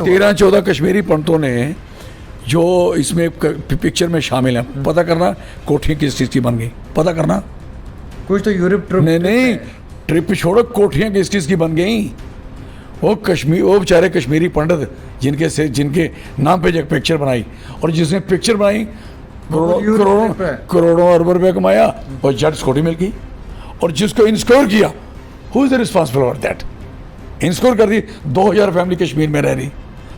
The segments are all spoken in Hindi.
13-14 कश्मीरी पंडितों ने जो इसमें पिक्चर में शामिल हैं, पता करना कोठियाँ किस चीज़ की बन गई, पता करना। कुछ तो यूरोप ट्रिप नहीं ट्रिप छोड़ो, कोठियाँ किस चीज़ की बन गई। वो बेचारे कश्मीरी पंडित जिनके नाम पे जो पिक्चर बनाई, और जिसने पिक्चर बनाई करोड़ों अरबों रुपये कमाया और जज कोठी मिल गई। और जिसको इंस्कोर किया, who is the responsible for that? इंस्कोर कर दी, 2000 फैमिली कश्मीर में रह रही,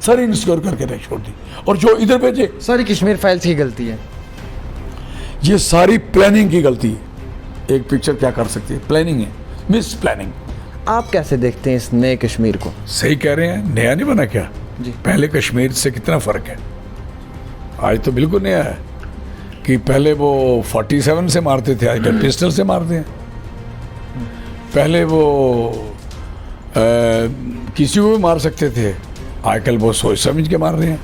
सारी इंस्कोर करके छोड़ दी। और जो इधर भेजे, सारी कश्मीर फाइल्स की गलती है। ये सारी प्लानिंग की गलती है। एक पिक्चर क्या कर सकती है? प्लानिंग है, मिस प्लानिंग। आप कैसे देखते हैं इस नए कश्मीर को? सही कह रहे हैं, नया नहीं बना क्या जी। पहले कश्मीर से कितना फर्क है, आज तो बिल्कुल नया है। कि पहले वो 47 से मारते थे, आजकल पिस्टल से मारते हैं। पहले वो किसी को भी मार सकते थे, आजकल वो सोच समझ के मार रहे हैं।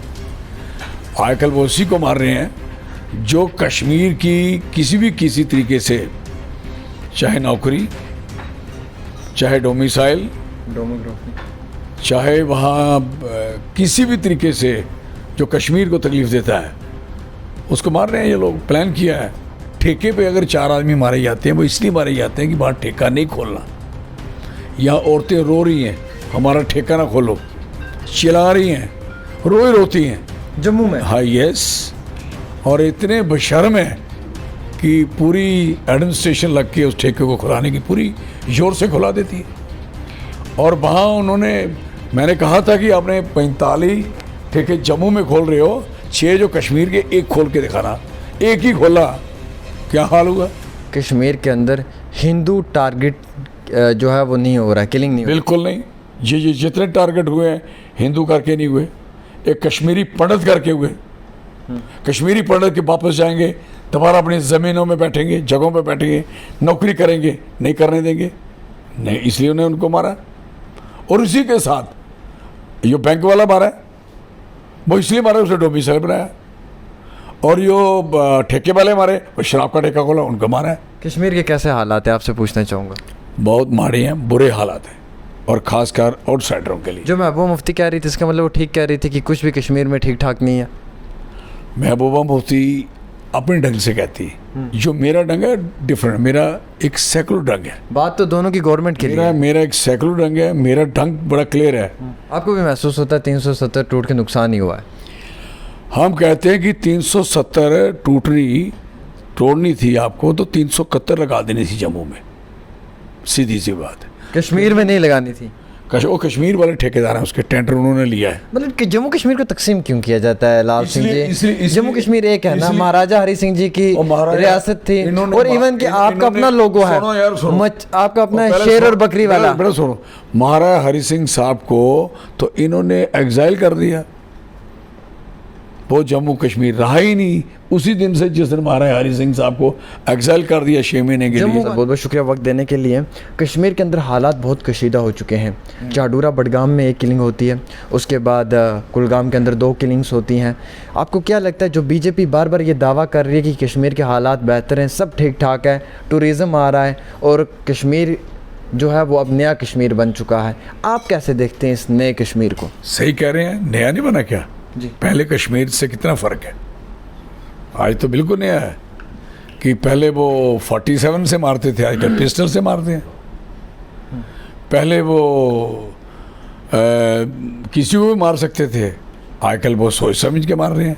आजकल वो उसी को मार रहे हैं जो कश्मीर की किसी तरीके से, चाहे नौकरी, चाहे डोमिसाइल, चाहे वहाँ किसी भी तरीके से जो कश्मीर को तकलीफ देता है, उसको मार रहे हैं ये लोग। प्लान किया है। ठेके पे अगर 4 आदमी मारे जाते हैं, वो इसलिए मारे जाते हैं कि बाहर ठेका नहीं खोलना। यहाँ औरतें रो रही हैं, हमारा ठेका ना खोलो, चिल्ला रही हैं, रोती हैं जम्मू में। हाँ यस। और इतने बेशर्म है कि पूरी एडमिनिस्ट्रेशन लग के उस ठेके को खुलाने की पूरी जोर से खुला देती है। और वहाँ उन्होंने, मैंने कहा था कि आपने 45 ठेके जम्मू में खोल रहे हो, 6 जो कश्मीर के, एक खोल के दिखाना। एक ही खोला, क्या हाल हुआ? कश्मीर के अंदर हिंदू टारगेट जो है वो नहीं हो रहा है, किलिंग नहीं हो बिल्कुल नहीं। ये जितने टारगेट हुए हैं, हिंदू करके नहीं हुए, एक कश्मीरी पंडित करके हुए। कश्मीरी पंडित के वापस जाएंगे, दोबारा अपनी ज़मीनों में बैठेंगे, जगहों पे बैठेंगे, नौकरी करेंगे, नहीं करने देंगे, नहीं, इसलिए उन्हें उनको मारा। और उसी के साथ ये बैंक वाला मारा है, वो इसलिए मारा उसने डोमिसाइल बनाया। और यो ठेके वाले मारे, वो शराब का ठेका खोला, उनको मारा है। कश्मीर के कैसे हालात है, आपसे पूछना चाहूँगा। बहुत माड़े हैं, बुरे हालात हैं, और ख़ासकर आउटसाइडरों के लिए। जो महबूबा मुफ्ती कह रही थी, इसका मतलब वो ठीक कह रही थी कि कुछ भी कश्मीर में ठीक ठाक नहीं है। महबूबा मुफ्ती अपने ढंग से कहती है, जो मेरा ढंग है डिफरेंट, मेरा एक सेकुलर ढंग है। बात तो दोनों की गवर्नमेंट के लिए है। मेरा एक सेकुलर ढंग है, मेरा ढंग बड़ा क्लियर है। आपको भी महसूस होता है 370 टूट के नुकसान ही हुआ है? हम कहते हैं कि 370 तोड़नी थी आपको, तो 371 लगा देनी थी जम्मू में, सीधी सी बात है। कश्मीर में नहीं लगानी थी। वो कश्मीर वाले ठेकेदार हैं, उसके टेंडर उन्होंने लिया है। मतलब कि जम्मू कश्मीर को तकसीम क्यों किया जाता है लाल सिंह जी? जम्मू कश्मीर एक है ना, महाराजा हरि सिंह जी की रियासत थी। और इवन कि आपका अपना लोगो है, आपका अपना शेर और बकरी वाला। बड़ा सुनो, महाराजा हरि सिंह साहब को तो इन्होंने एग्जाइल कर दिया, वो जम्मू कश्मीर रहा ही नहीं उसी दिन से जिस दिन महाराजा हरि सिंह साहब को एग्जाइल कर दिया 6 महीने के लिए। बहुत बहुत शुक्रिया वक्त देने के लिए। कश्मीर के अंदर हालात बहुत कशीदा हो चुके हैं। चाडूरा बडगाम में 1 किलिंग होती है, उसके बाद कुलगाम के अंदर 2 किलिंग्स होती हैं। आपको क्या लगता है, जो बीजेपी बार बार ये दावा कर रही है कि कश्मीर के हालात बेहतर हैं, सब ठीक ठाक है, टूरिज़म आ रहा है और कश्मीर जो है वो अब नया कश्मीर बन चुका है, आप कैसे देखते हैं इस नए कश्मीर को? सही कह रहे हैं, नया नहीं बना क्या जी। पहले कश्मीर से कितना फ़र्क है, आज तो बिल्कुल नया है। कि पहले वो 47 से मारते थे, आजकल पिस्टल से मारते हैं। पहले वो किसी को भी मार सकते थे, आजकल वो सोच समझ के मार रहे हैं।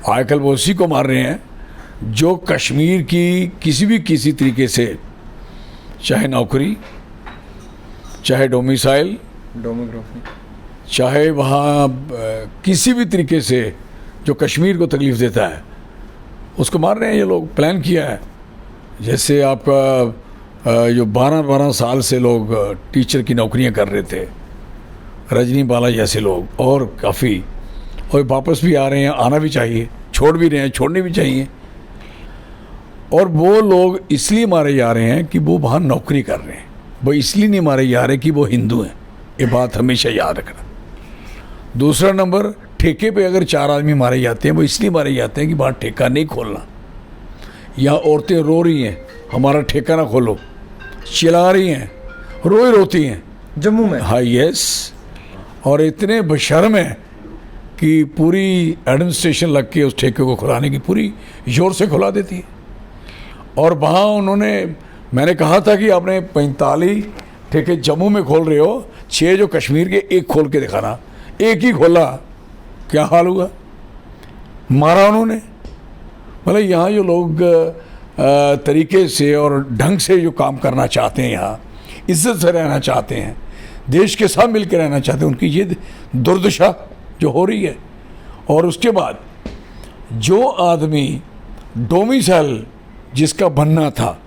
आजकल वो उसी को मार रहे हैं जो कश्मीर की किसी तरीके से, चाहे नौकरी, चाहे डोमिसाइल, चाहे वहाँ किसी भी तरीके से जो कश्मीर को तकलीफ देता है, उसको मार रहे हैं ये लोग। प्लान किया है। जैसे आपका जो 12 साल से लोग टीचर की नौकरियां कर रहे थे, रजनी बाला जैसे लोग, और काफ़ी, और वापस भी आ रहे हैं, आना भी चाहिए, छोड़ भी रहे हैं, छोड़ने भी चाहिए। और वो लोग इसलिए मारे जा रहे हैं कि वो वहाँ नौकरी कर रहे हैं, वो इसलिए नहीं मारे जा रहे कि वो हिंदू हैं। ये बात हमेशा याद रखना। दूसरा नंबर, ठेके पे अगर 4 आदमी मारे जाते हैं, वो इसलिए मारे जाते हैं कि बाहर ठेका नहीं खोलना। यहाँ औरतें रो रही हैं, हमारा ठेका ना खोलो, चिल्ला रही हैं, रोती हैं जम्मू में। हाँ यस। और इतने बेशर्म हैं कि पूरी एडमिनिस्ट्रेशन लग के उस ठेके को खुलाने की पूरी जोर से खुला देती है। और वहाँ उन्होंने, मैंने कहा था कि आपने 45 ठेके जम्मू में खोल रहे हो, 6 जो कश्मीर के, एक खोल के दिखाना। एक ही खोला, क्या हाल हुआ, मारा उन्होंने। मतलब यहाँ जो लोग तरीके से और ढंग से जो काम करना चाहते हैं, यहाँ इज्जत से रहना चाहते हैं, देश के साथ मिलकर रहना चाहते हैं, उनकी ये दुर्दशा जो हो रही है। और उसके बाद जो आदमी डोमिसाइल जिसका बनना था,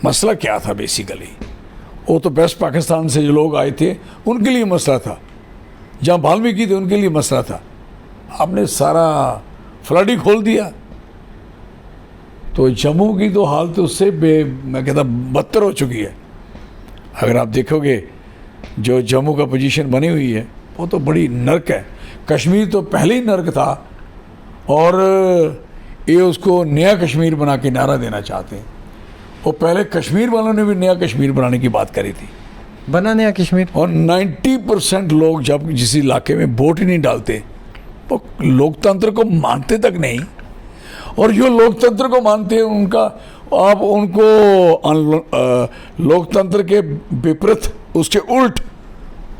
मसला क्या था बेसिकली, वो तो वेस्ट पाकिस्तान से जो लोग आए थे उनके लिए मसला था, जहाँ वाल्मीकि थे उनके लिए मसला था। आपने सारा फ्लड ही खोल दिया। तो जम्मू की तो हालत उससे मैं कहता बदतर हो चुकी है। अगर आप देखोगे जो जम्मू का पोजीशन बनी हुई है वो तो बड़ी नर्क है। कश्मीर तो पहले ही नर्क था और ये उसको नया कश्मीर बना के नारा देना चाहते हैं। और पहले कश्मीर वालों ने भी नया कश्मीर बनाने की बात करी थी, बना नया कश्मीर। और 90% लोग जब जिस इलाके में वोट ही नहीं डालते वो लोकतंत्र को मानते तक नहीं। और जो लोकतंत्र को मानते हैं उनका, आप उनको लोकतंत्र के विपरीत, उसके उल्ट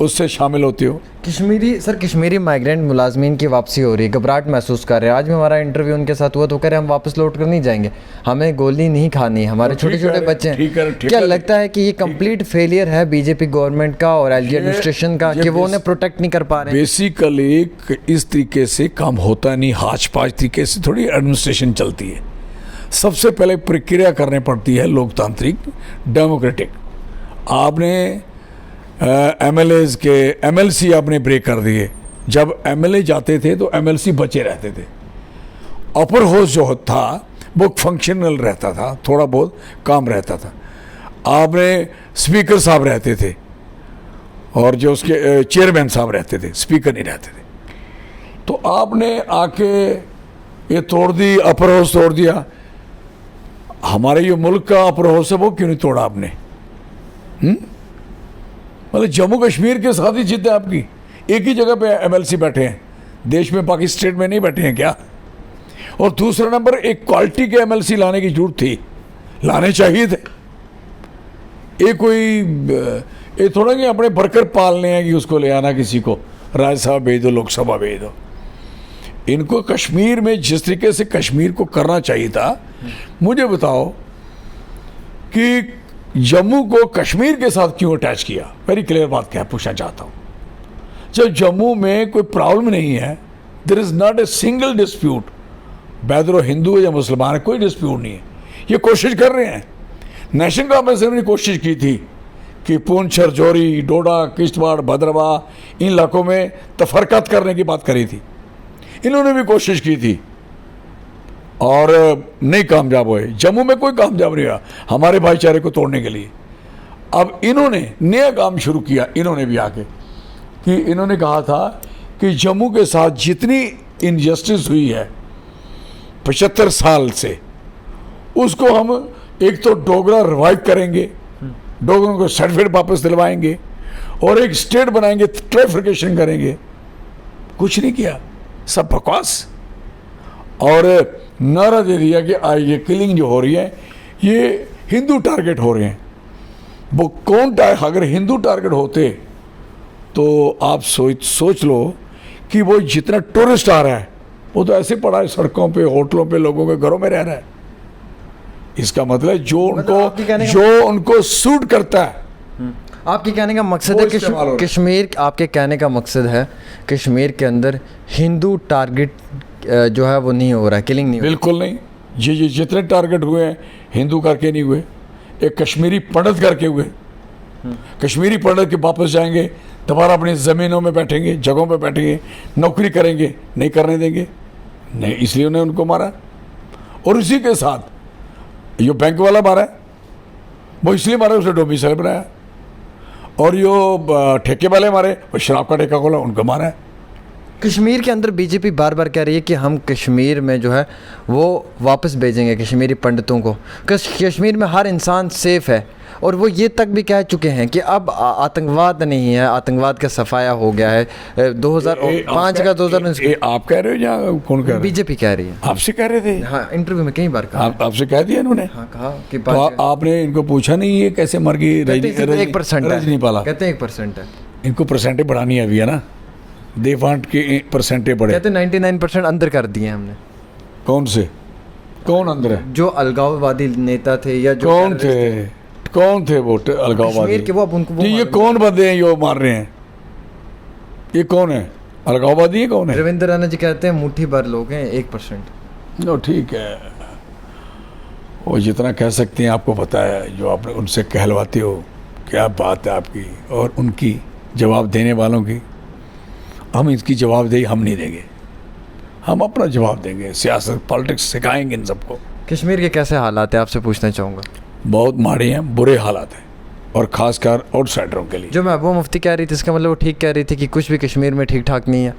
उससे शामिल होते हो। कश्मीरी माइग्रेंट मुलाजमीन की वापसी हो रही है, घबराहट महसूस कर रहे हैं। आज भी हमारा इंटरव्यू उनके साथ हुआ तो कह रहे हम वापस लौट कर नहीं जाएंगे, हमें गोली नहीं खानी, हमारे छोटे छोटे बच्चे हैं। क्या लगता है कि ये कंप्लीट फेलियर है बीजेपी गवर्नमेंट का और एलजी एडमिनिस्ट्रेशन का कि वो उन्हें प्रोटेक्ट नहीं कर पा रहे? बेसिकली इस तरीके से काम होता नहीं, हाच पाच तरीके से थोड़ी एडमिनिस्ट्रेशन चलती है। सबसे पहले प्रक्रिया करनी पड़ती है लोकतांत्रिक, डेमोक्रेटिक। आपने एमएलएज के एमएलसी आपने ब्रेक कर दिए। जब एमएलए जाते थे तो एमएलसी बचे रहते थे। अपर हाउस जो था वो फंक्शनल रहता था, थोड़ा बहुत काम रहता था। आपने स्पीकर साहब रहते थे और जो उसके चेयरमैन साहब रहते थे, स्पीकर नहीं रहते थे। तो आपने आके ये तोड़ दी, अपर हाउस तोड़ दिया। हमारे जो मुल्क का अपर हाउस है वो क्यों नहीं तोड़ा आपने? मतलब जम्मू कश्मीर के साथ ही जिद है आपकी। एक ही जगह पे एमएलसी बैठे हैं, देश में बाकी स्टेट में नहीं बैठे हैं क्या? और दूसरा नंबर, एक क्वालिटी के एमएलसी लाने की जरूरत थी, लाने चाहिए थे। ये थोड़ा कि अपने वर्कर पालने हैं कि उसको ले आना, किसी को राज्यसभा भेज दो, लोकसभा भेज दो। इनको कश्मीर में जिस तरीके से कश्मीर को करना चाहिए था, मुझे बताओ कि जम्मू को कश्मीर के साथ क्यों अटैच किया? वेरी क्लियर बात क्या पूछना चाहता हूँ। जब जम्मू में कोई प्रॉब्लम नहीं है, there is not a single dispute, whether वो हिंदू या मुसलमान है, कोई डिस्प्यूट नहीं है। ये कोशिश कर रहे हैं। नेशनल कॉन्फ्रेंस ने कोशिश की थी कि पुंछ, राजौरी, डोडा, किश्तवाड़, भद्रवाह, इन इलाकों में तफरकत करने की बात करी थी। इन्होंने भी कोशिश की थी और नहीं कामयाब हुए। जम्मू में कोई कामयाब नहीं हुआ हमारे भाईचारे को तोड़ने के लिए। अब इन्होंने नया काम शुरू किया, इन्होंने भी आके कि इन्होंने कहा था कि जम्मू के साथ जितनी इनजस्टिस हुई है 75 साल से, उसको हम एक तो डोगरा रिवाइव करेंगे, डोगरों को सर्टिफिकेट वापस दिलवाएंगे और एक स्टेट बनाएंगे, ट्राइफिकेशन करेंगे। कुछ नहीं किया, सब बकवास। और नारा दे दिया कि ये किलिंग जो हो रही है ये हिंदू टारगेट हो रहे हैं। वो कौन अगर हिंदू टारगेट होते तो आप सोच लो कि वो जितना टूरिस्ट आ रहा है वो तो ऐसे पड़ा है सड़कों पे, होटलों पे, लोगों के घरों में रह रहा है। इसका मतलब जो उनको सूट करता है। आपके कहने का मकसद है कश्मीर, आपके कहने का मकसद है कश्मीर के अंदर हिंदू टारगेट जो है वो नहीं हो रहा है, किलिंग नहीं? बिल्कुल नहीं। ये जितने टारगेट हुए हैं हिंदू करके नहीं हुए, एक कश्मीरी पंडित करके हुए। कश्मीरी पंडित के वापस जाएंगे, दोबारा अपनी ज़मीनों में बैठेंगे, जगहों पे बैठेंगे, नौकरी करेंगे, नहीं करने देंगे, नहीं, इसलिए उन्हें उनको मारा। और इसी के साथ जो बैंक वाला मारा है वो इसलिए मारा उसे डोमिसाइल बनाया, और जो ठेके वाले मारे वो शराब का ठेका खोला, उनको मारा है। कश्मीर के अंदर बीजेपी बार बार कह रही है कि हम कश्मीर में जो है वो वापस भेजेंगे कश्मीरी पंडितों को। कश्मीर में हर इंसान सेफ़ है, और वो ये तक भी कह चुके हैं कि अब आतंकवाद नहीं है, आतंकवाद का सफाया हो गया है। 2005 का 2019 आप कह रहे हो या कौन कह रहे हो? बीजेपी कह रही है। आपसे कह रहे थे? हाँ, इंटरव्यू में कई बार कहा। आपसे कह दिया इन्होंने? हाँ, कहा कि तो आपने इनको पूछा नहीं ये कैसे मर गई? 1% रजनीपाला कहते हैं 1% है। इनको परसेंटेज बढ़ानी है अभी, है ना? दे वांट के परसेंटेज बढ़े। कहते 99% अंदर कर दिए हमने। कौन से? कौन अंदर है? जो अलगाववादी नेता थे या जो कौन थे वो अलगाववादी? कश्मीर के वो, अब उनको ये कौन बंदे हैं जो मार रहे हैं? ये कौन है? अलगाववादी है? कौन है? रविंद्र राणा जी कहते हैं मुट्ठी भर लोग हैं 1%। नो ठीक है, वो जितना कह सकते हैं आपको पता है। जो आप उनसे कहलवाते हो, क्या बात है आपकी और उनकी जवाब देने वालों की। हम इसकी जवाबदेही हम नहीं देंगे, हम अपना जवाब देंगे। सियासत पॉलिटिक्स सिखाएंगे इन सबको। कश्मीर के कैसे हालात है आपसे पूछना चाहूँगा? बहुत माड़े हैं, बुरे हालात हैं, और ख़ासकर आउटसाइडरों के लिए। जो महबूबा मुफ्ती कह रही थी इसका मतलब वो ठीक कह रही थी कि कुछ भी कश्मीर में ठीक ठाक नहीं है?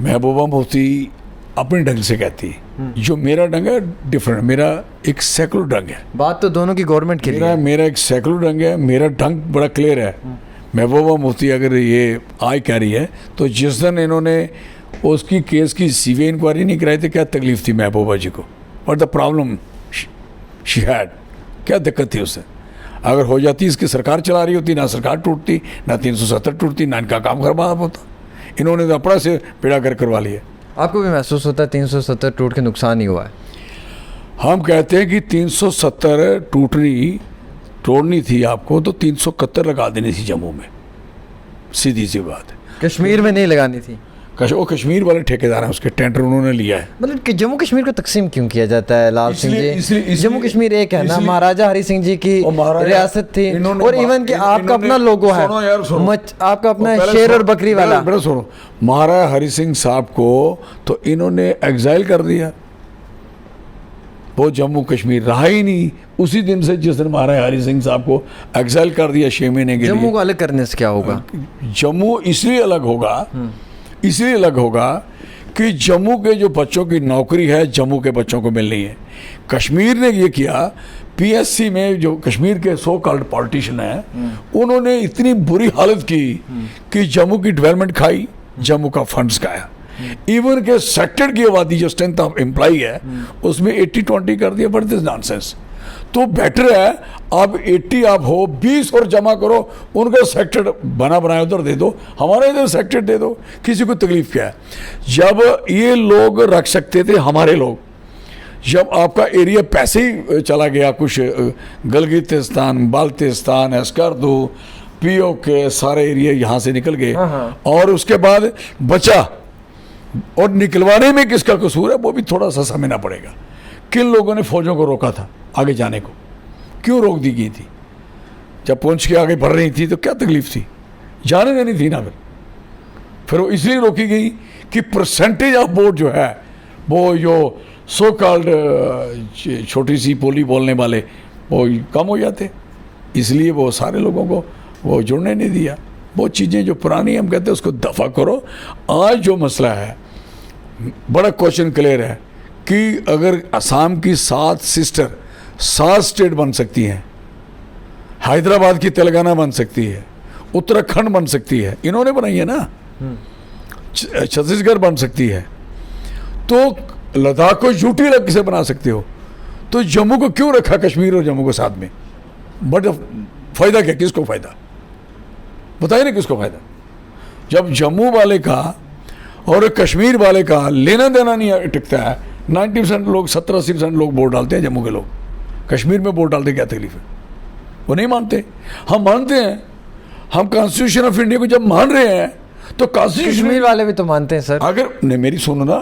महबूबा मुफ्ती अपने ढंग से कहती है, जो मेरा ढंग है डिफरेंट। मेरा एक सेकुलर ढंग है। बात तो दोनों की गवर्नमेंट के लिए। मेरा एक सेकुलर ढंग है, मेरा ढंग बड़ा क्लियर है। महबूबा मुफ्ती अगर ये आज कह रही है, तो जिस दिन इन्होंने उसकी केस की सीबीआई इंक्वायरी नहीं कराई थी, क्या तकलीफ थी महबूबा जी को? और द प्रॉब्लम शी हैड, क्या दिक्कत थी उससे? अगर हो जाती, इसकी सरकार चला रही होती, ना सरकार टूटती, ना 370 टूटती, ना इनका काम खराब होता। इन्होंने तो अपना से बेड़ा कर करवा लिया। आपको भी महसूस होता है 370 टूट के नुकसान ही हुआ है? हम कहते हैं कि 370 तोड़नी थी आपको, तो 371 लगा देनी थी जम्मू में। सीधी सी बात है। कश्मीर में नहीं लगानी थी। वो कश्मीर वाले ठेकेदार हैं, उसके टेंडर उन्होंने लिया है। मतलब कि जम्मू कश्मीर को तकसीम क्यों किया जाता है लाल सिंह जी? जम्मू कश्मीर एक है ना, महाराजा हरि सिंह जी की रियासत थी। और इवन कि आपका अपना लोगो है, आपका अपना शेर और बकरी वाला। बड़ा सुनो, महाराजा हरि सिंह साहब को तो इन्होंने एग्जाइल कर दिया, वो जम्मू कश्मीर रहा ही नहीं उसी दिन से, जिस दिन महाराजा हरि सिंह साहब को एग्जाइल कर दिया 6 महीने के लिए। जम्मू को अलग करने से क्या होगा? जम्मू इसलिए अलग होगा कि जम्मू के जो बच्चों की नौकरी है जम्मू के बच्चों को मिलनी है। कश्मीर ने ये किया, पीएससी में जो कश्मीर के सो कॉल्ड पॉलिटिशियन हैं, उन्होंने इतनी बुरी हालत की कि जम्मू की डेवलपमेंट खाई, जम्मू का फंड्स खाया। इवन के सेक्टर की आबादी जो स्ट्रेंथ ऑफ एम्प्लॉई है उसमें 80-20 कर दिया। But this nonsense. तो बेटर है आप 80 आप हो, 20 और जमा करो, उनका सेक्टर बनाया उधर दे दो, हमारा इधर सेक्टर दे दो, किसी को तकलीफ क्या है? जब ये लोग रख सकते थे, हमारे लोग, जब आपका एरिया पैसे ही चला गया, कुछ गलगिस्तान, बाल्टिस्तान, अस्कर्दू, पीओ के सारे एरिया यहाँ से निकल गए, और उसके बाद बचा, और निकलवाने में किसका कसूर है वो भी थोड़ा सा समझना पड़ेगा। किन लोगों ने फौजों को रोका था आगे जाने को? क्यों रोक दी गई थी? जब पुंछ के आगे बढ़ रही थी तो क्या तकलीफ थी? जाने देनी थी ना। फिर वो इसलिए रोकी गई कि परसेंटेज ऑफ वोट जो है, वो जो सो कॉल्ड छोटी सी बोली बोलने वाले वो कम हो जाते, इसलिए वो सारे लोगों को वो जुड़ने नहीं दिया। वो चीज़ें जो पुरानी हम कहते हैं उसको दफ़ा करो। आज जो मसला है, बड़ा क्वेश्चन क्लियर है कि अगर असम की 7 सिस्टर 7 स्टेट बन सकती हैं, हैदराबाद की तेलंगाना बन सकती है, उत्तराखंड बन सकती है, इन्होंने बनाई है ना, छत्तीसगढ़ बन सकती है, तो लद्दाख को यूटी अलग से बना सकते हो, तो जम्मू को क्यों रखा, कश्मीर और जम्मू को साथ में? बट फ़ायदा क्या, किसको फ़ायदा बताइए ना, किसको फ़ायदा? जब जम्मू वाले का और कश्मीर वाले का लेना देना नहीं टिकता है। 90% लोग, 70-80% लोग वोट डालते हैं जम्मू के लोग, कश्मीर में वोट डालते क्या तकलीफ है? वो नहीं मानते। हम मानते हैं, हम कॉन्स्टिट्यूशन ऑफ इंडिया को जब मान रहे हैं तो कॉन्स्टिट्यूशन, कश्मीर वाले भी तो मानते हैं सर। अगर नहीं, मेरी सुनो ना,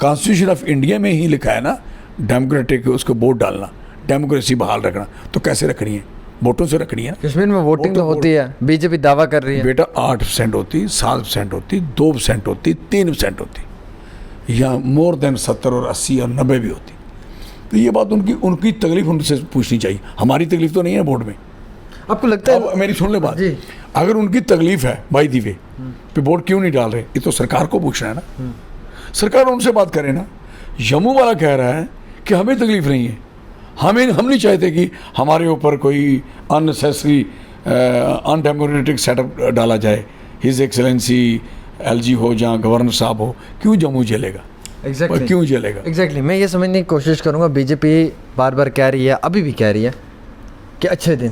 कॉन्स्टिट्यूशन ऑफ इंडिया में ही लिखा है ना डेमोक्रेटिक, उसको वोट डालना, डेमोक्रेसी बहाल रखना, तो कैसे रखनी है? वोटों से रखनी है। कश्मीर में वोटिंग तो होती है, बीजेपी दावा कर रही है। बेटा 8% होती, 7% होती, 2% होती, 3% होती, या मोर देन 70 और 80 और 90 भी होती। तो ये बात उनकी तकलीफ उनसे पूछनी चाहिए। हमारी तकलीफ तो नहीं है वोट में। आपको लगता है? मेरी सुन ले बात, अगर उनकी तकलीफ है बाई दी वे पे वोट क्यों नहीं डाल रहे, ये तो सरकार को पूछना है ना। सरकार उनसे बात करे ना। जम्मू वाला कह रहा है कि हमें तकलीफ नहीं है, हम नहीं चाहते कि हमारे ऊपर कोई अननेसेसरी अनडेमोक्रेटिक सेटअप डाला जाए। हिज एक्सेलेंसी LG हो जहाँ गवर्नर साहब हो, क्यों जम्मू झेलेगा? एग्जैक्टली क्यों झेलेगा? एग्जैक्टली मैं ये समझने की कोशिश करूँगा, बीजेपी बार बार कह रही है, अभी भी कह रही है कि अच्छे दिन,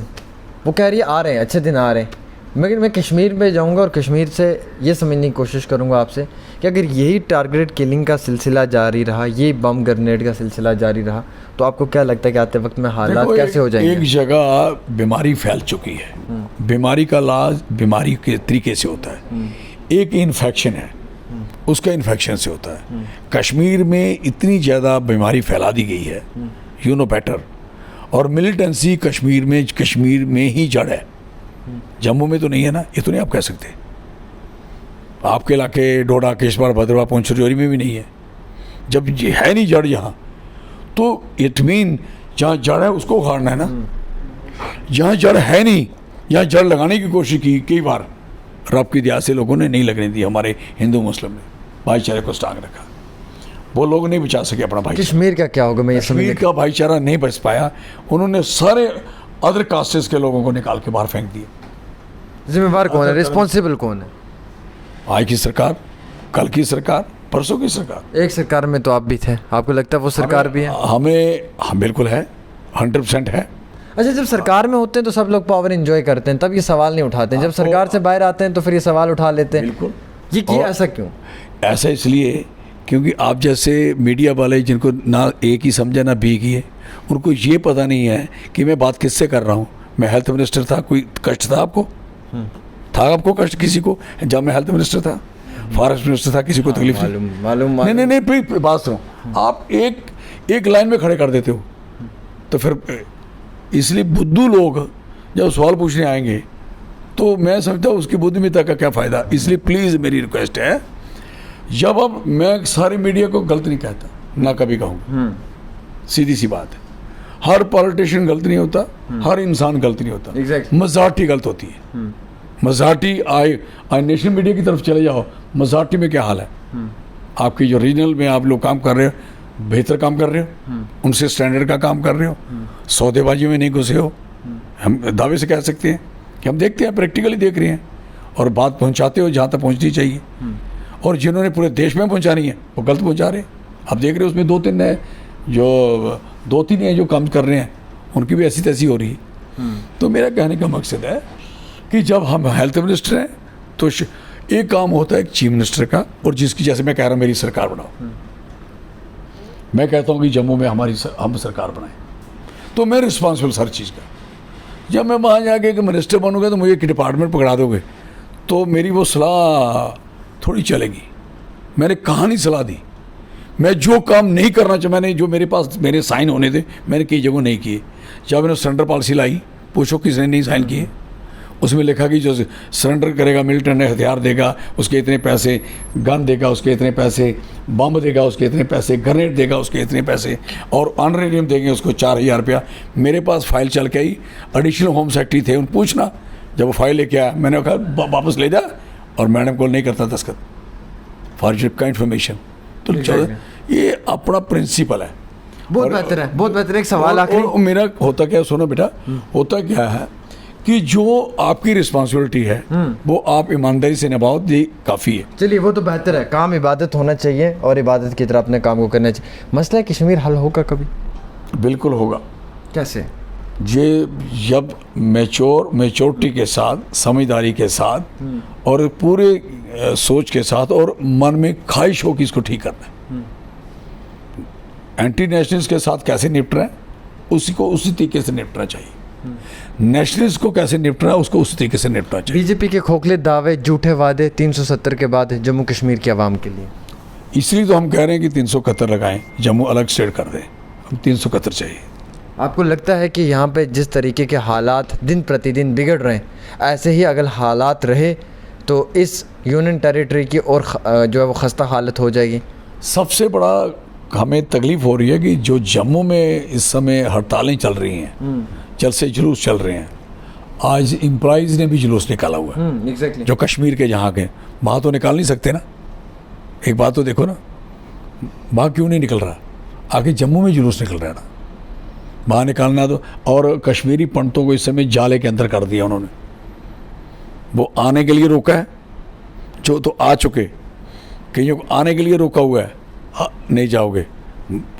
वो कह रही है आ रहे हैं, अच्छे दिन आ रहे हैं, मगर मैं कश्मीर में जाऊंगा और कश्मीर से ये समझने की कोशिश करूंगा आपसे कि अगर यही टारगेटेड किलिंग का सिलसिला जारी रहा, ये बम ग्रेनेड का सिलसिला जारी रहा, तो आपको क्या लगता है कि आते वक्त में हालात कैसे हो जाएंगे? एक जगह बीमारी फैल चुकी है, बीमारी का इलाज बीमारी के तरीके से होता है। एक इन्फेक्शन है, उसका इन्फेक्शन से होता है। कश्मीर में इतनी ज़्यादा बीमारी फैला दी गई है, यू नो बेटर, और मिलिटेंसी कश्मीर में ही जड़ है, जम्मू में तो नहीं है ना, ये तो नहीं आप कह सकते। आपके इलाके डोडा, केशवाड़, भद्रवाह, पुंछ, राजौरी में भी नहीं है। जब ये है नहीं जड़ यहाँ, तो इट मीन जहाँ जड़ है उसको उखाड़ना है ना। जहाँ जड़ है नहीं, यहाँ जड़ लगाने की कोशिश की कई बार, रब की दया से लोगों ने नहीं लगने दी। हमारे हिंदू मुस्लिम ने भाईचारे को स्टांग रखा, वो लोग नहीं बचा सके अपना भाईचारा। कश्मीर का क्या होगा? मैं ये कश्मीर का भाईचारा नहीं बच पाया, उन्होंने सारे अदर कास्टेस के लोगों को निकाल के बाहर फेंक दिए। जिम्मेवार कौन है, रिस्पॉन्सिबल कौन है? आज की सरकार, कल की सरकार, परसों की सरकार। एक सरकार में तो आप भी थे, आपको लगता है वो सरकार भी है? हम बिल्कुल है, 100% है। अच्छा, जब सरकार में होते हैं तो सब लोग पावर एंजॉय करते हैं, तब ये सवाल नहीं उठाते हैं, जब सरकार से बाहर आते हैं तो फिर ये सवाल उठा लेते हैं। बिल्कुल। ये किया ऐसा क्यों? ऐसा इसलिए क्योंकि आप जैसे मीडिया वाले जिनको ना ए की समझा ना बी की है, उनको ये पता नहीं है कि मैं बात किससे कर रहा हूँ। मैं हेल्थ मिनिस्टर था, कोई कष्ट था आपको? था आपको कष्ट किसी को? जब मैं हेल्थ मिनिस्टर था, फॉरेस्ट मिनिस्टर था, किसी को तकलीफ थी? मालूम नहीं, प्लीज बात सुनो। आप एक लाइन में खड़े कर देते हो, तो फिर इसलिए बुद्धू लोग जब सवाल पूछने आएंगे तो मैं समझता हूँ उसकी बुद्धिमत्ता का क्या फ़ायदा। इसलिए प्लीज़ मेरी रिक्वेस्ट है, जब अब मैं सारी मीडिया को गलत नहीं कहता, ना कभी कहूँगा, सीधी सी बात है, हर पॉलिटिशियन गलत नहीं होता, हर इंसान गलत नहीं होता। Exactly. मेजॉरिटी गलत होती है। मेजॉरिटी आए नेशनल मीडिया की तरफ चले जाओ, मेजॉरिटी में क्या हाल है? आपकी जो रीजनल में आप लोग काम कर रहे हो, बेहतर काम कर रहे हो, उनसे स्टैंडर्ड का काम कर रहे हो, सौदेबाजी में नहीं घुसे हो। हम दावे से कह सकते हैं कि हम देखते हैं, प्रैक्टिकली देख रहे हैं, और बात पहुंचाते हो जहाँ तक पहुंचनी चाहिए। और जिन्होंने पूरे देश में पहुंचानी है वो गलत पहुंचा रहे हैं। आप देख रहे हो उसमें दो तीन हैं जो काम कर रहे हैं, उनकी भी ऐसी तैसी हो रही है। तो मेरा कहने का मकसद है कि जब हम हेल्थ मिनिस्टर हैं तो एक काम होता है एक चीफ मिनिस्टर का, और जिसकी, जैसे मैं कह रहा हूँ मेरी सरकार बनाओ, मैं कहता हूँ कि जम्मू में हम सरकार बनाएं, तो मैं रिस्पॉन्सिबल हर चीज़ का। जब मैं वहाँ जाके एक मिनिस्टर बनूंगा तो मुझे एक डिपार्टमेंट पकड़ा दोगे तो मेरी वो सलाह थोड़ी चलेगी। मैंने कहानी सलाह दी, मैं जो काम नहीं करना चाहिए, मैंने जो मेरे पास मेरे साइन होने थे, मैंने कई जगह नहीं किए। जब मैंने सरेंडर पॉलिसी लाई, पूछो किसने नहीं साइन किए। उसमें लिखा कि जो सरेंडर करेगा मिलिटेंट हथियार देगा उसके इतने पैसे, गन देगा उसके इतने पैसे, बम देगा उसके इतने पैसे, ग्रेनेड देगा उसके इतने पैसे, और ऑनरेरियम देंगे उसको 4000 रुपया। मेरे पास फाइल चल के आई, एडिशनल होम सेक्रेटरी थे, उन पूछना। जब वो फाइल लेके आया मैंने कहा वापस ले जा, और मैडम को नहीं करता दस्तखत, फॉर का इन्फॉर्मेशन। तो ये अपना प्रिंसिपल है। बहुत बेहतर है, बहुत बेहतर। एक सवाल आखिरी मेरा होता क्या, सुनो बेटा, होता क्या है कि जो आपकी रिस्पॉन्सिबिलिटी है वो आप ईमानदारी से निभाओ, ये काफ़ी है। चलिए, वो तो बेहतर है। काम इबादत होना चाहिए और इबादत की तरह अपने काम को करना चाहिए। मसला कश्मीर हल होगा कभी? बिल्कुल होगा। कैसे? ये जब मैच्योरिटी के साथ, समझदारी के साथ और पूरे सोच के साथ, और मन में ख्वाहिश हो कि इसको ठीक करना है। एंटी नेशनल्स के साथ कैसे निपटना है उसी तरीके से निपटना चाहिए। नेशनलिस्ट को कैसे निपटना है उसको उसी तरीके से निपटना चाहिए। बीजेपी के खोखले दावे, झूठे वादे 370 के बाद जम्मू कश्मीर की आवाम के लिए, इसलिए तो हम कह रहे हैं कि 371 लगाएं, जम्मू अलग स्टेट कर दें। हम 371 चाहिए। आपको लगता है कि यहाँ पे जिस तरीके के हालात दिन प्रतिदिन बिगड़ रहे हैं, ऐसे ही अगर हालात रहे तो इस यूनियन टेरिटरी की और जो है वो खस्ता हालत हो जाएगी? सबसे बड़ा हमें तकलीफ हो रही है कि जो जम्मू में इस समय हड़तालें चल रही हैं, जलसे जुलूस चल रहे हैं। आज एम्प्लॉइज़ ने भी जुलूस निकाला हुआ है। एग्जैक्टली। जो कश्मीर के जहाँ के, वहाँ तो निकाल नहीं सकते ना। एक बात तो देखो ना, वहाँ क्यों नहीं निकल रहा, आगे जम्मू में जुलूस निकल रहा है ना। बाहर निकालना दो। और कश्मीरी पंडितों को इस समय जाले के अंदर कर दिया उन्होंने। वो आने के लिए रोका है, जो तो आ चुके, कईयों को आने के लिए रोका हुआ है। नहीं जाओगे,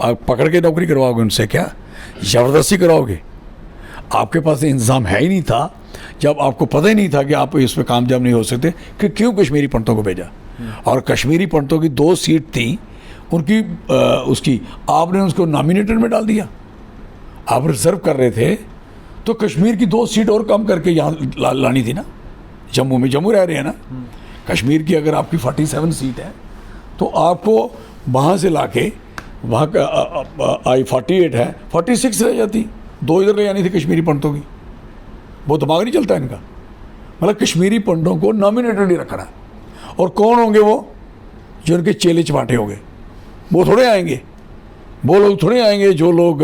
आप पकड़ के नौकरी करवाओगे उनसे, क्या ज़बरदस्ती कराओगे? आपके पास इंतज़ाम है ही नहीं था, जब आपको पता ही नहीं था कि आप इस पर कामयाब नहीं हो सकते, कि क्यों कश्मीरी पंडितों को भेजा? और कश्मीरी पंडितों की 2 सीट थी उनकी, उसकी आपने उसको नॉमिनेटेड में डाल दिया। आप रिजर्व कर रहे थे तो कश्मीर की 2 सीट और कम करके यहाँ लानी थी ना। जम्मू में, जम्मू रह रहे हैं ना, कश्मीर की अगर आपकी 47 सीट है तो आपको वहाँ से लाके वहाँ का आई 48 है, 46 रह जाती, 2 इधर ले जानी थी कश्मीरी पंडितों की। वो दिमाग नहीं चलता इनका। मतलब कश्मीरी पंडितों को नॉमिनेटेड ही रखना है। और कौन होंगे वो? जो उनके चेले चपाटे होंगे, वो थोड़े आएंगे। वो लोग थोड़े आएंगे जो लोग,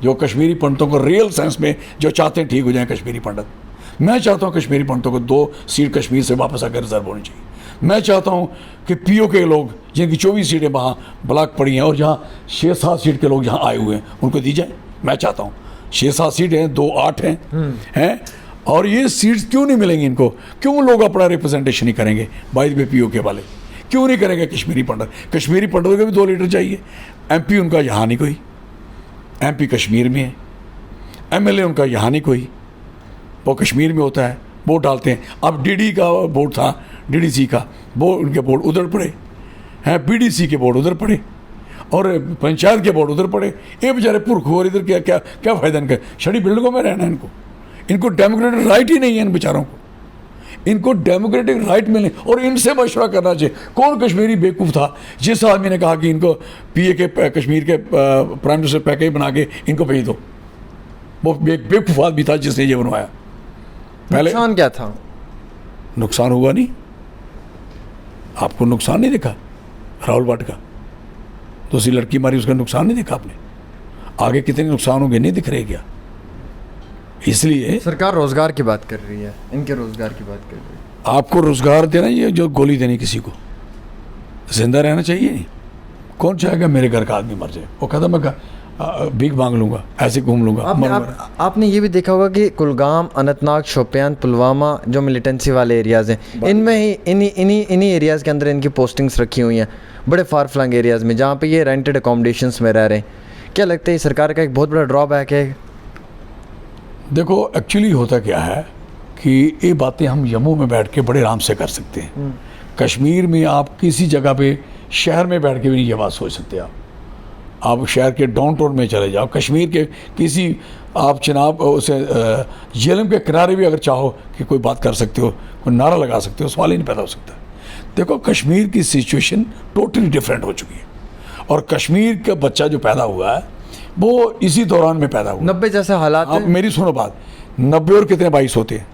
जो कश्मीरी पंडितों को रियल सेंस में जो चाहते हैं ठीक हो जाए कश्मीरी पंडित। मैं चाहता हूँ कश्मीरी पंडितों को 2 सीट कश्मीर से वापस आकर रिजर्व होनी चाहिए। मैं चाहता हूँ कि पीओ के लोग जिनकी 24 सीटें वहाँ ब्लॉक पड़ी हैं और जहाँ 6-7 सीट के लोग जहाँ आए हुए हैं उनको दी जाए। मैं चाहता हूँ 6-7 सीटें हैं, 2 8 हैं और ये सीट्स क्यों नहीं मिलेंगी इनको? क्यों लोग अपना रिप्रेजेंटेशन नहीं करेंगे? बाय द वे पीओ के वाले क्यों नहीं करेंगे कश्मीरी पंडित? कश्मीरी पंडितों के भी 2 लीडर चाहिए। एमपी उनका यहाँ नहीं कोई, एमपी कश्मीर में है। एमएलए उनका यहाँ नहीं कोई, वो कश्मीर में होता है, वोट डालते हैं। अब डीडी का वोट था, डीडीसी का, वो उनके वोट उधर पड़े हैं, बीडीसी के वोट उधर पड़े और पंचायत के वोट उधर पड़े। ये बेचारे पुरखों और इधर क्या क्या क्या फ़ायदा इनका? छड़ी बिल्डिंगों में रहना है इनको डेमोक्रेटिक राइट ही नहीं है इन बेचारों को। इनको डेमोक्रेटिक राइट मिले और इनसे मशवरा करना चाहिए। कौन कश्मीरी बेवकूफ़ था जिस आदमी ने कहा कि इनको पीए के कश्मीर के प्राइम मिनिस्टर पैकेज बना के इनको भेज दो? वो बेवकूफ़ आदमी था जिसने ये बनवाया। पहले नुकसान क्या था? नुकसान हुआ नहीं, आपको नुकसान नहीं दिखा? राहुल भट्ट का दूसरी लड़की मारी, उसका नुकसान नहीं देखा आपने? आगे कितने नुकसान होंगे नहीं दिख रहे क्या? इसलिए सरकार रोजगार की बात कर रही है, इनके रोजगार की बात कर रही है। आपको रोजगार देना, ये जो गोली देनी किसी को, जिंदा रहना चाहिए नहीं। कौन चाहेगा मेरे घर का आदमी मर जाए? वो कहता मैं भीख मांग लूंगा, ऐसे घूम लूंगा। आपने ये भी देखा होगा कि कुलगाम, अनंतनाग, शोपियान, पुलवामा जो मिलिटेंसी वाले एरियाज़ हैं, इनमें ही इन्हीं एरियाज़ के अंदर इनकी पोस्टिंग्स रखी हुई हैं, बड़े फार फ्लंग एरियाज़ में जहाँ पे ये रेंटेड अकोमोडेशंस में रह रहे हैं। क्या लगता है सरकार का एक बहुत बड़ा ड्रॉबैक है? देखो एक्चुअली होता क्या है कि ये बातें हम जम्मू में बैठ के बड़े आराम से कर सकते हैं। कश्मीर में आप किसी जगह पे शहर में बैठ के भी नहीं ये बात सोच सकते। आप शहर के डाउन टाउन में चले जाओ, कश्मीर के किसी आप चनाब उसे झेलम के किनारे भी अगर चाहो कि कोई बात कर सकते हो, कोई नारा लगा सकते हो, सवाल ही नहीं पैदा हो सकता। देखो कश्मीर की सिचुएशन टोटली डिफरेंट हो चुकी है और कश्मीर का बच्चा जो पैदा हुआ है वो इसी दौरान में पैदा हुआ। 90 जैसे हालात। आप मेरी सुनो बात, 90 और कितने 22 होते हैं?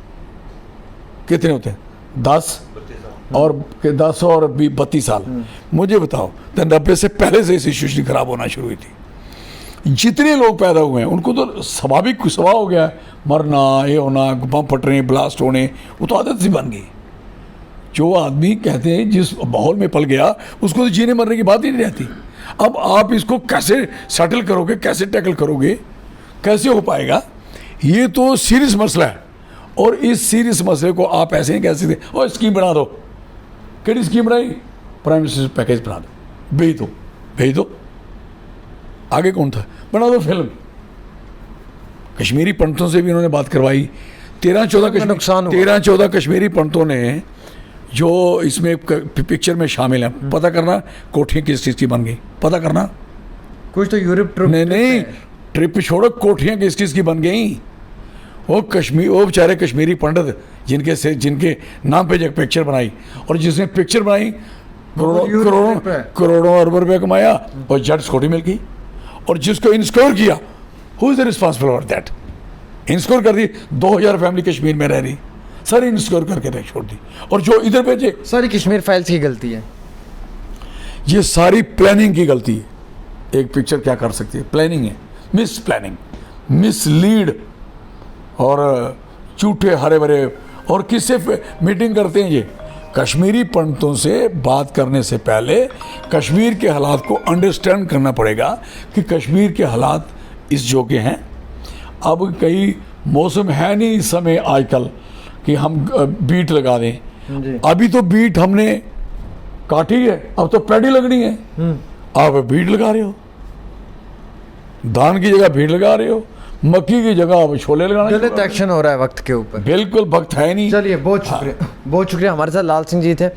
कितने होते हैं? 10 और 10 और 32 साल। मुझे बताओ, तो 90 से पहले से सिचुएशन खराब होना शुरू हुई थी। जितने लोग पैदा हुए हैं उनको तो स्वाभाविक स्वभाव हो गया है, मरना, ये होना, बम फटने, ब्लास्ट होने, वो तो आदत सी बन गई। जो आदमी कहते हैं जिस माहौल में पल गया उसको तो जीने मरने की बात ही नहीं रहती। अब आप इसको कैसे सेटल करोगे, कैसे टैकल करोगे, कैसे हो पाएगा? ये तो सीरियस मसला है और इस सीरियस मसले को आप ऐसे नहीं कह सकते और स्कीम बना दो। कैसी स्कीम बनाई? प्राइम मिनिस्टर पैकेज बना दो, भेज दो। आगे कौन था? बना दो फिल्म। कश्मीरी पंडितों से भी इन्होंने बात करवाई। 13-14 कश्मीरी पंडितों ने जो इसमें पिक्चर में शामिल हैं, पता करना कोठियाँ किस चीज़ की बन गई, पता करना। कुछ तो यूरोप ट्रिप नहीं ट्रिप छोड़ो, कोठियाँ किस चीज़ की बन गई। वो बेचारे कश्मीरी पंडित जिनके नाम पे जो पिक्चर बनाई और जिसने पिक्चर बनाई करोड़ों अरबों रुपये कमाया और जज कोठी मिल गई। और जिसको इंस्कोर किया, who is the responsible for that? इंस्कोर कर दी, 2000 फैमिली कश्मीर में रह रही, सारी इंस्कोर करके छोड़ दी। और जो इधर भेजे, सारी कश्मीर फाइल्स की गलती है। ये सारी प्लानिंग की गलती है। एक पिक्चर क्या कर सकती है? प्लानिंग है, मिस प्लानिंग, मिसलीड और झूठे हरे भरे। और किससे मीटिंग करते हैं ये? कश्मीरी पंडितों से बात करने से पहले कश्मीर के हालात को अंडरस्टैंड करना पड़ेगा कि कश्मीर के हालात इस जो के हैं, अब कई मौसम है नहीं इस समय आजकल कि हम बीट लगा दें। जी। अभी तो बीट हमने काटी है, अब तो पैडी लगनी है, आप बीट लगा रहे हो, धान की जगह बीट लगा रहे हो, मक्की की जगह अब छोले लगाना शुरू गलत कर एक्शन हो रहा है वक्त के ऊपर। दिए। बिल्कुल वक्त है नहीं। चलिए बहुत शुक्रिया, बहुत शुक्रिया। हमारे साथ लाल सिंह जी थे।